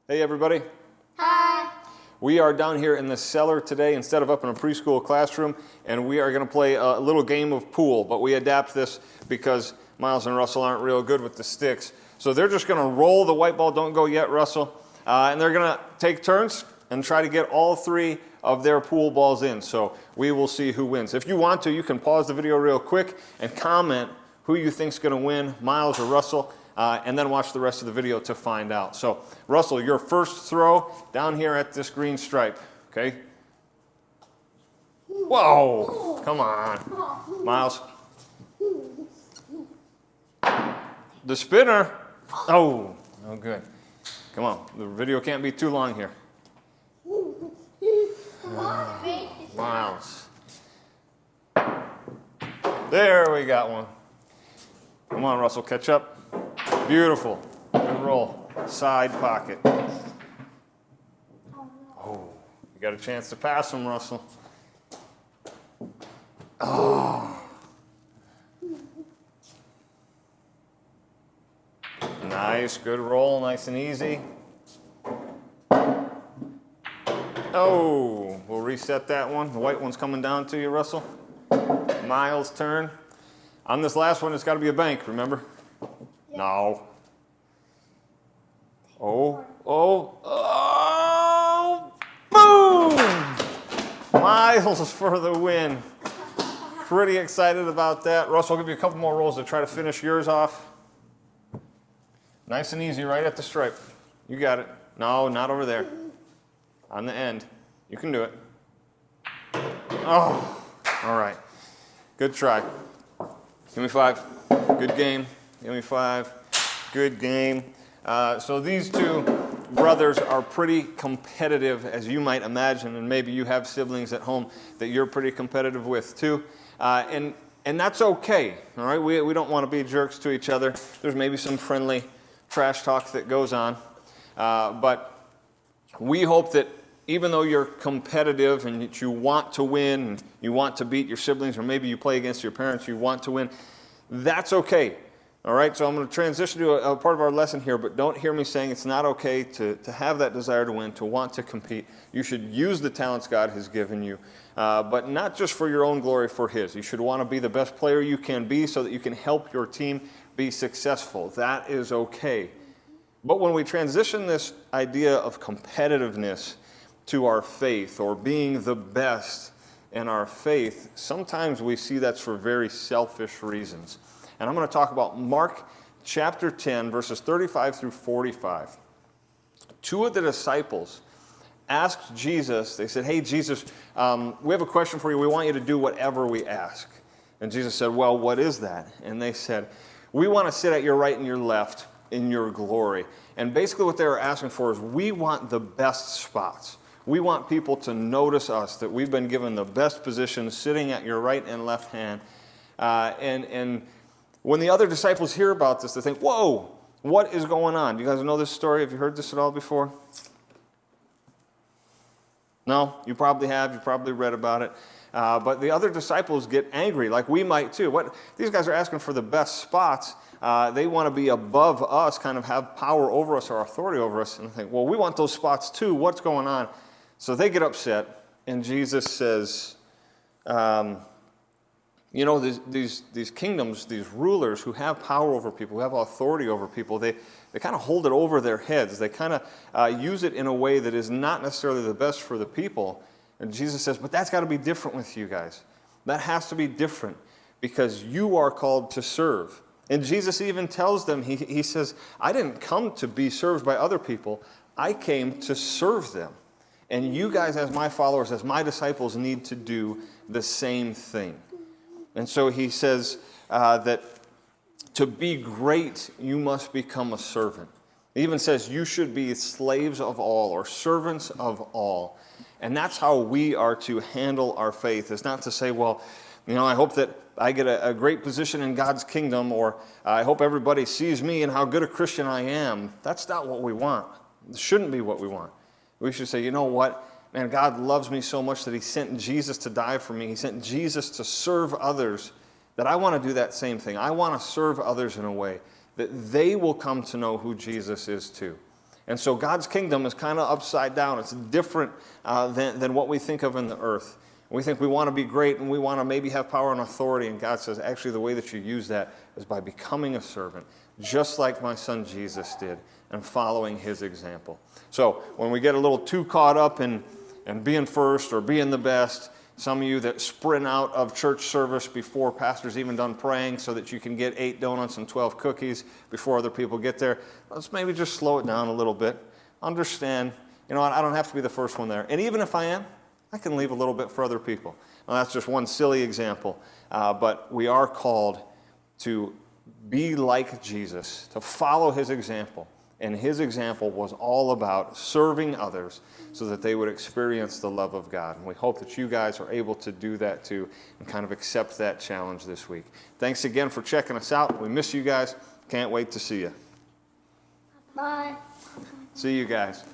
Hey everybody. Hi. We are down here in the cellar today instead of up in a preschool classroom, and we are going to play a little game of pool, but we adapt this because Miles and Russell aren't real good with the sticks. So they're just going to roll the white ball. Don't go yet, Russell. And they're going to take turns and try to get all three of their pool balls in. So we will see who wins. If you want to, you can pause the video real quick and comment who you think's going to win, Miles or Russell. And then watch the rest of the video to find out. So, Russell, your first throw down here at this green stripe, okay? Whoa, come on. Miles. The spinner. Oh, no good. Come on, the video can't be too long here. Miles. There we got one. Come on, Russell, catch up. Beautiful. Good roll. Side pocket. Oh, you got a chance to pass him, Russell. Oh. Nice. Good roll. Nice and easy. Oh, we'll reset that one. The white one's coming down to you, Russell. Miles' turn. On this last one, it's got to be a bank, remember? No. Oh. Boom! Miles for the win. Pretty excited about that. Russell, I'll give you a couple more rolls to try to finish yours off. Nice and easy, right at the stripe. You got it. No, not over there. On the end. You can do it. Oh, all right. Good try. Give me 5. Good game. Give me 5. Good game. So these two brothers are pretty competitive, as you might imagine, and maybe you have siblings at home that you're pretty competitive with too. And that's okay, all right? We don't want to be jerks to each other. There's maybe some friendly trash talk that goes on. But we hope that even though you're competitive and that you want to win, and you want to beat your siblings, or maybe you play against your parents, you want to win, that's okay. All right, so I'm going to transition to a part of our lesson here, but don't hear me saying it's not okay to have that desire to win, to want to compete. You should use the talents God has given you, but not just for your own glory, for His. You should want to be the best player you can be so that you can help your team be successful. That is okay. But when we transition this idea of competitiveness to our faith, or being the best in our faith, sometimes we see that's for very selfish reasons. And I'm going to talk about Mark chapter 10, verses 35 through 45. Two of the disciples asked Jesus, they said, hey, Jesus, we have a question for you. We want you to do whatever we ask. And Jesus said, well, what is that? And they said, we want to sit at your right and your left in your glory. And basically what they were asking for is we want the best spots. We want people to notice us, that we've been given the best position sitting at your right and left hand. And when the other disciples hear about this, they think, whoa, what is going on? Do you guys know this story? Have you heard this at all before? No? You probably have. You probably read about it. But the other disciples get angry, like we might too. These guys are asking for the best spots. They want to be above us, kind of have power over us or authority over us. And they think, well, we want those spots too. What's going on? So they get upset, and Jesus says, these kingdoms, these rulers who have power over people, who have authority over people, they kind of hold it over their heads. They kind of use it in a way that is not necessarily the best for the people. And Jesus says, but that's got to be different with you guys. That has to be different because you are called to serve. And Jesus even tells them, he says, I didn't come to be served by other people. I came to serve them. And you guys, as my followers, as my disciples, need to do the same thing. And so he says that to be great, you must become a servant. He even says you should be slaves of all, or servants of all. And that's how we are to handle our faith. It's not to say, well, I hope that I get a great position in God's kingdom, or I hope everybody sees me and how good a Christian I am. That's not what we want. It shouldn't be what we want. We should say, you know what? Man, God loves me so much that He sent Jesus to die for me. He sent Jesus to serve others, that I want to do that same thing. I want to serve others in a way that they will come to know who Jesus is too. And so God's kingdom is kind of upside down. It's different than what we think of in the earth. We think we want to be great and we want to maybe have power and authority. And God says, actually, the way that you use that is by becoming a servant, just like my son Jesus did, and following his example. So when we get a little too caught up in being first or being the best, some of you that sprint out of church service before pastor's even done praying so that you can get 8 donuts and 12 cookies before other people get there, let's maybe just slow it down a little bit. Understand, you know what, I don't have to be the first one there. And even if I am, I can leave a little bit for other people. Well, that's just one silly example. But we are called to be like Jesus, to follow his example. And his example was all about serving others so that they would experience the love of God. And we hope that you guys are able to do that too and kind of accept that challenge this week. Thanks again for checking us out. We miss you guys. Can't wait to see you. Bye. See you guys.